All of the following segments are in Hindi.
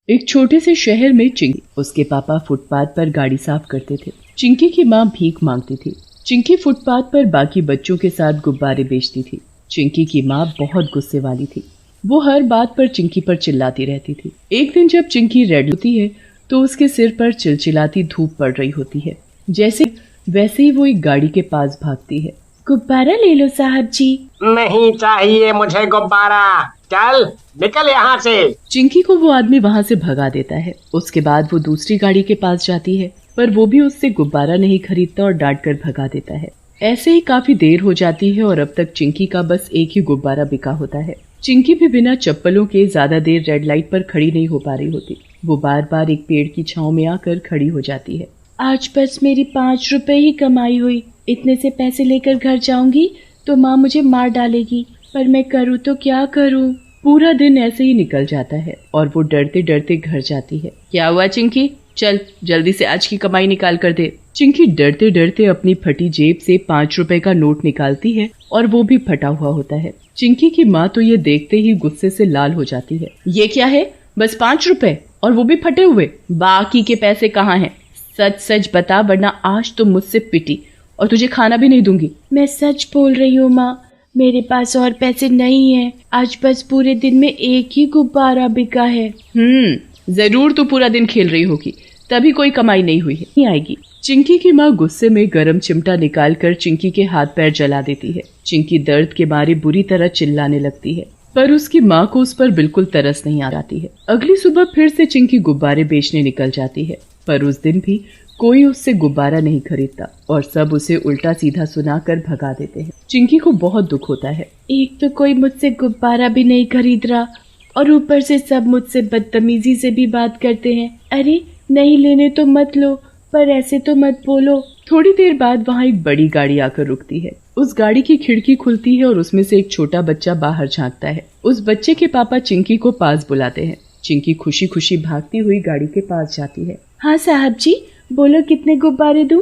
एक छोटे से शहर में चिंकी उसके पापा फुटपाथ पर गाड़ी साफ करते थे। चिंकी की माँ भीख मांगती थी। चिंकी फुटपाथ पर बाकी बच्चों के साथ गुब्बारे बेचती थी। चिंकी की माँ बहुत गुस्से वाली थी। वो हर बात पर चिंकी पर चिल्लाती रहती थी। एक दिन जब चिंकी रेडी होती है तो उसके सिर पर चिलचिलाती धूप पड़ रही होती है। जैसे वैसे ही वो एक गाड़ी के पास भागती है। गुब्बारा ले लो साहब जी। नहीं चाहिए मुझे गुब्बारा, चल निकल यहाँ से। चिंकी को वो आदमी वहाँ से भगा देता है। उसके बाद वो दूसरी गाड़ी के पास जाती है, पर वो भी उससे गुब्बारा नहीं खरीदता और डांट कर भगा देता है। ऐसे ही काफी देर हो जाती है और अब तक चिंकी का बस एक ही गुब्बारा बिका होता है। चिंकी भी बिना चप्पलों के ज्यादा देर रेड लाइट पर खड़ी नहीं हो पा रही होती। वो बार बार एक पेड़ की छांव में आकर खड़ी हो जाती है। आज बस मेरी 5 रुपए ही कमाई हुई। इतने से पैसे लेकर घर जाऊंगी तो माँ मुझे मार डालेगी, पर मैं करूँ तो क्या करूँ। पूरा दिन ऐसे ही निकल जाता है और वो डरते डरते घर जाती है। क्या हुआ चिंकी, चल जल्दी से आज की कमाई निकाल कर दे। चिंकी डरते डरते अपनी फटी जेब से 5 रुपए का नोट निकालती है और वो भी फटा हुआ होता है। चिंकी की माँ तो ये देखते ही गुस्से से लाल हो जाती है। ये क्या है, बस 5 रुपए और वो भी फटे हुए, बाकी के पैसे कहाँ हैं? सच सच बता, वरना आज तो मुझसे पिटी और तुझे खाना भी नहीं दूंगी। मैं सच बोल रही हूँ माँ, मेरे पास और पैसे नहीं है। आज बस पूरे दिन में एक ही गुब्बारा बिका है। जरूर तू पूरा दिन खेल रही होगी, तभी कोई कमाई नहीं हुई है, नहीं आएगी। चिंकी की माँ गुस्से में गरम चिमटा निकालकर चिंकी के हाथ पैर जला देती है। चिंकी दर्द के मारे बुरी तरह चिल्लाने लगती है, पर उसकी माँ को उस पर बिल्कुल तरस नहीं आ जाती है। अगली सुबह फिर से चिंकी गुब्बारे बेचने निकल जाती है, पर उस दिन भी कोई उससे गुब्बारा नहीं खरीदता और सब उसे उल्टा सीधा सुनाकर भगा देते हैं। चिंकी को बहुत दुख होता है। एक तो कोई मुझसे गुब्बारा भी नहीं खरीद रहा और ऊपर से सब मुझसे बदतमीजी से भी बात करते हैं। अरे नहीं लेने तो मत लो, पर ऐसे तो मत बोलो। थोड़ी देर बाद वहाँ एक बड़ी गाड़ी आकर रुकती है। उस गाड़ी की खिड़की खुलती है और उसमें से एक छोटा बच्चा बाहर झांकता है। उस बच्चे के पापा चिंकी को पास बुलाते हैं। चिंकी खुशी खुशी भागती हुई गाड़ी के पास जाती है। हाँ साहब जी, बोलो कितने गुब्बारे दूं?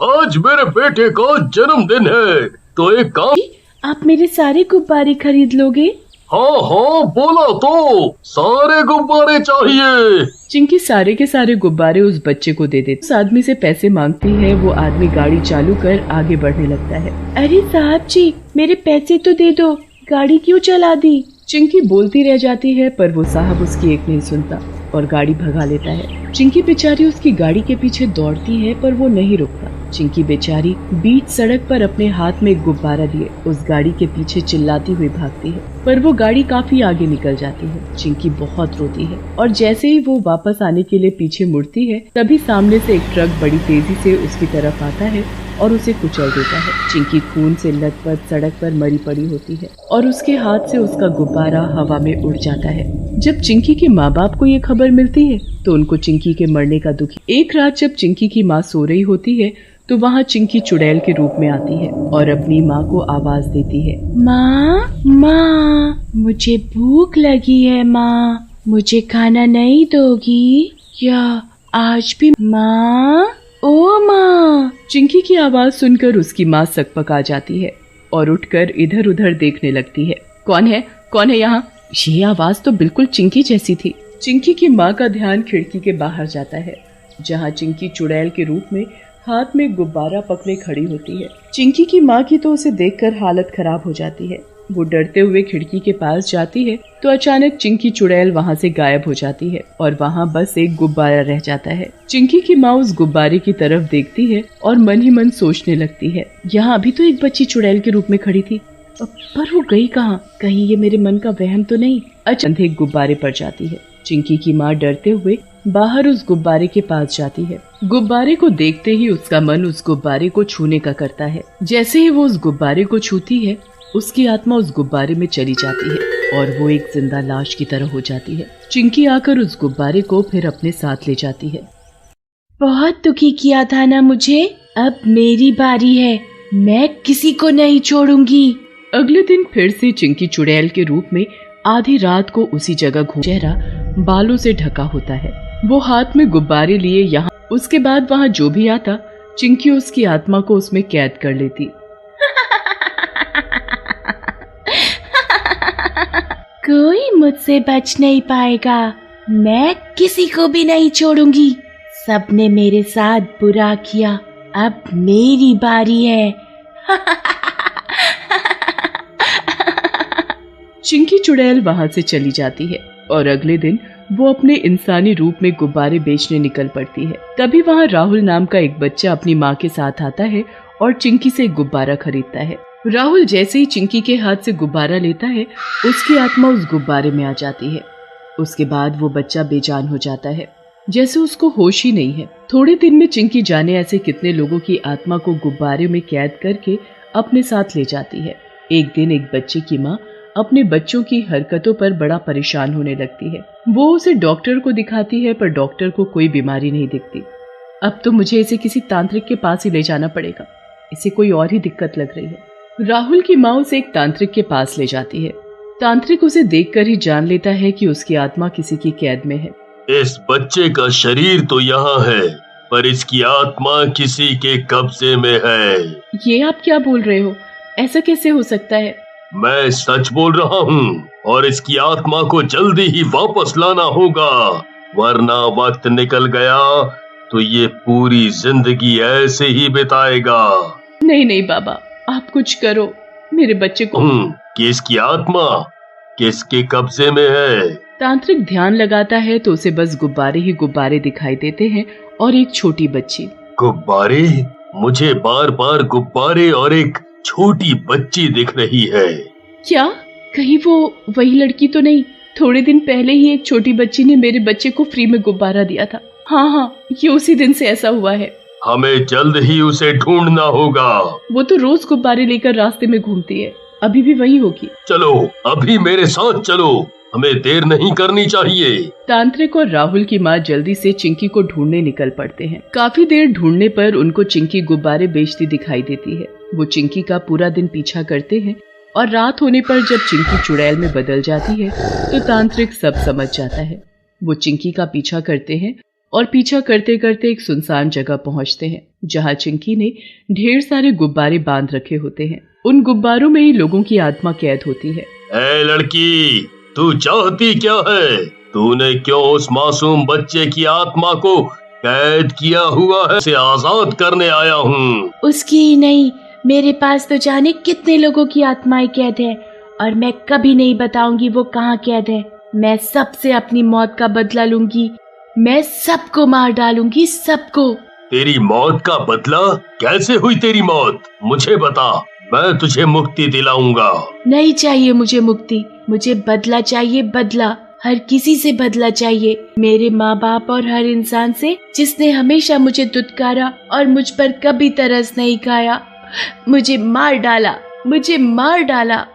आज मेरे बेटे का जन्मदिन है, तो एक काम। आप मेरे सारे गुब्बारे खरीद लोगे? हाँ हाँ बोला तो, सारे गुब्बारे चाहिए। चिंकी सारे के सारे गुब्बारे उस बच्चे को दे देती। उस आदमी से पैसे मांगती है। वो आदमी गाड़ी चालू कर आगे बढ़ने लगता है। अरे साहब जी, मेरे पैसे तो दे दो, गाड़ी क्यों चला दी? चिंकी बोलती रह जाती है, पर वो साहब उसकी एक नहीं सुनता और गाड़ी भगा लेता है। चिंकी बेचारी उसकी गाड़ी के पीछे दौड़ती है, पर वो नहीं रुकता। चिंकी बेचारी बीच सड़क पर अपने हाथ में एक गुब्बारा लिए उस गाड़ी के पीछे चिल्लाती हुई भागती है, पर वो गाड़ी काफी आगे निकल जाती है। चिंकी बहुत रोती है और जैसे ही वो वापस आने के लिए पीछे मुड़ती है, तभी सामने से एक ट्रक बड़ी तेजी से उसकी तरफ आता है और उसे कुचल देता है। चिंकी खून से लथपथ सड़क पर मरी पड़ी होती है और उसके हाथ से उसका गुब्बारा हवा में उड़ जाता है। जब चिंकी के माँ बाप को ये खबर मिलती है तो उनको चिंकी के मरने का दुख। एक रात जब चिंकी की माँ सो रही होती है तो वहाँ चिंकी चुड़ैल के रूप में आती है और अपनी माँ को आवाज देती है। माँ माँ, मुझे भूख लगी है माँ, मुझे खाना नहीं दोगी क्या आज भी? माँ, ओ माँ। चिंकी की आवाज सुनकर उसकी माँ सकपका जाती है और उठकर इधर उधर देखने लगती है। कौन है यहाँ? ये आवाज तो बिल्कुल चिंकी जैसी थी। चिंकी की माँ का ध्यान खिड़की के बाहर जाता है, जहाँ चिंकी चुड़ैल के रूप में हाथ में गुब्बारा पकड़े खड़ी होती है। चिंकी की माँ की तो उसे देखकर हालत खराब हो जाती है। वो डरते हुए खिड़की के पास जाती है तो अचानक चिंकी चुड़ैल वहाँ से गायब हो जाती है और वहाँ बस एक गुब्बारा रह जाता है। चिंकी की माँ उस गुब्बारे की तरफ देखती है और मन ही मन सोचने लगती है, यहाँ अभी तो एक बच्ची चुड़ैल के रूप में खड़ी थी, पर वो गई कहाँ? कहीं ये मेरे मन का वहम तो नहीं? अचानक एक गुब्बारे पर जाती है। चिंकी की माँ डरते हुए बाहर उस गुब्बारे के पास जाती है। गुब्बारे को देखते ही उसका मन उस गुब्बारे को छूने का करता है। जैसे ही वो उस गुब्बारे को छूती है, उसकी आत्मा उस गुब्बारे में चली जाती है और वो एक जिंदा लाश की तरह हो जाती है। चिंकी आकर उस गुब्बारे को फिर अपने साथ ले जाती है। बहुत दुखी किया था ना मुझे, अब मेरी बारी है, मैं किसी को नहीं छोड़ूंगी। अगले दिन फिर से चिंकी चुड़ैल के रूप में आधी रात को उसी जगह चेहरा बालों से ढका होता है। वो हाथ में गुब्बारे लिए यहाँ। उसके बाद वहाँ जो भी आता, चिंकी उसकी आत्मा को उसमें कैद कर लेती। कोई मुझसे बच नहीं पाएगा, मैं किसी को भी नहीं छोड़ूंगी। सबने मेरे साथ बुरा किया, अब मेरी बारी है। चिंकी चुड़ैल वहां से चली जाती है और अगले दिन वो अपने इंसानी रूप में गुब्बारे बेचने निकल पड़ती है। तभी वहां राहुल नाम का एक बच्चा अपनी माँ के साथ आता है और चिंकी से एक गुब्बारा खरीदता है। राहुल जैसे ही चिंकी के हाथ से गुब्बारा लेता है, उसकी आत्मा उस गुब्बारे में आ जाती है। उसके बाद वो बच्चा बेजान हो जाता है, जैसे उसको होश ही नहीं है। थोड़े दिन में चिंकी जाने ऐसे कितने लोगों की आत्मा को गुब्बारे में कैद करके अपने साथ ले जाती है। एक दिन एक बच्चे की माँ अपने बच्चों की हरकतों पर बड़ा परेशान होने लगती है। वो उसे डॉक्टर को दिखाती है, पर डॉक्टर को कोई बीमारी नहीं दिखती। अब तो मुझे इसे किसी तांत्रिक के पास ही ले जाना पड़ेगा, इसे कोई और ही दिक्कत लग रही है। राहुल की माँ उसे एक तांत्रिक के पास ले जाती है। तांत्रिक उसे देखकर ही जान लेता है कि उसकी आत्मा किसी की कैद में है। इस बच्चे का शरीर तो यहाँ है, पर इसकी आत्मा किसी के कब्जे में है। ये आप क्या बोल रहे हो? ऐसा कैसे हो सकता है? मैं सच बोल रहा हूँ, और इसकी आत्मा को जल्दी ही वापस लाना होगा, वरना वक्त निकल गया तो ये पूरी जिंदगी ऐसे ही बिताएगा। नहीं नहीं बाबा, आप कुछ करो, मेरे बच्चे को। कि इसकी आत्मा किसके कब्जे में है? तांत्रिक ध्यान लगाता है तो उसे बस गुब्बारे ही गुब्बारे दिखाई देते हैं और एक छोटी बच्ची। गुब्बारे? मुझे बार बार गुब्बारे और एक छोटी बच्ची दिख रही है। क्या कहीं वो वही लड़की तो नहीं? थोड़े दिन पहले ही एक छोटी बच्ची ने मेरे बच्चे को फ्री में गुब्बारा दिया था। हाँ, ये उसी दिन से ऐसा हुआ है। हमें जल्द ही उसे ढूंढना होगा। वो तो रोज गुब्बारे लेकर रास्ते में घूमती है, अभी भी वही होगी। चलो, अभी मेरे साथ चलो, हमें देर नहीं करनी चाहिए। तांत्रिक और राहुल की माँ जल्दी से चिंकी को ढूंढने निकल पड़ते हैं। काफी देर ढूंढने पर उनको चिंकी गुब्बारे बेचती दिखाई देती है। वो चिंकी का पूरा दिन पीछा करते हैं और रात होने पर जब चिंकी चुड़ैल में बदल जाती है तो तांत्रिक सब समझ जाता है। वो चिंकी का पीछा करते हैं और पीछा करते करते एक सुनसान जगह पहुंचते हैं, जहां चिंकी ने ढेर सारे गुब्बारे बांध रखे होते हैं। उन गुब्बारों में ही लोगों की आत्मा कैद होती है। ए लड़की, तू चाहती क्या है? तूने क्यों उस मासूम बच्चे की आत्मा को कैद किया हुआ है? उसे आजाद करने आया हूँ। उसकी ही नहीं, मेरे पास तो जाने कितने लोगों की आत्माएं कैद है, और मैं कभी नहीं बताऊंगी वो कहाँ कैद है। मैं सबसे अपनी मौत का बदला लूंगी, मैं सबको मार डालूंगी, सबको। तेरी मौत का बदला? कैसे हुई तेरी मौत? मुझे बता, मैं तुझे मुक्ति दिलाऊंगा। नहीं चाहिए मुझे मुक्ति, मुझे बदला चाहिए, बदला। हर किसी से बदला चाहिए, मेरे माँ बाप और हर इंसान से जिसने हमेशा मुझे दुत्कारा और मुझ पर कभी तरस नहीं खाया। मुझे मार डाला, मुझे मार डाला।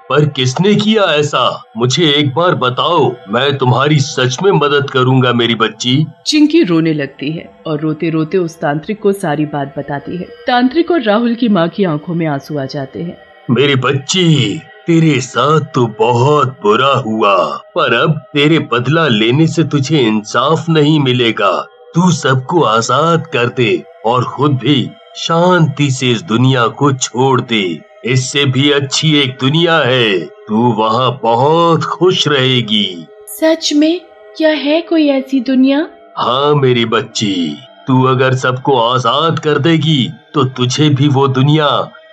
पर किसने किया ऐसा? मुझे एक बार बताओ, मैं तुम्हारी सच में मदद करूंगा मेरी बच्ची। चिंकी रोने लगती है और रोते रोते उस तांत्रिक को सारी बात बताती है। तांत्रिक और राहुल की माँ की आंखों में आंसू आ जाते हैं। मेरी बच्ची, तेरे साथ तो बहुत बुरा हुआ, पर अब तेरे बदला लेने से तुझे इंसाफ नहीं मिलेगा। तू सबको आजाद कर दे और खुद भी शांति से इस दुनिया को छोड़ दे। इससे भी अच्छी एक दुनिया है, तू वहाँ बहुत खुश रहेगी। सच में? क्या है कोई ऐसी दुनिया? हाँ मेरी बच्ची, तू अगर सबको आजाद कर देगी तो तुझे भी वो दुनिया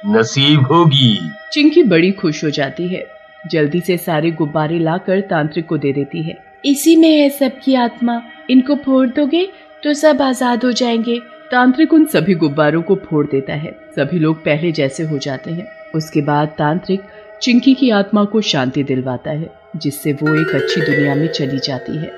नसीब होगी। चिंकी बड़ी खुश हो जाती है, जल्दी से सारे गुब्बारे लाकर तांत्रिक को दे देती है। इसी में है सबकी आत्मा, इनको फोड़ दोगे तो सब आजाद हो जाएंगे। तांत्रिक उन सभी गुब्बारों को फोड़ देता है। सभी लोग पहले जैसे हो जाते हैं। उसके बाद तांत्रिक चिंकी की आत्मा को शांति दिलवाता है, जिससे वो एक अच्छी दुनिया में चली जाती है।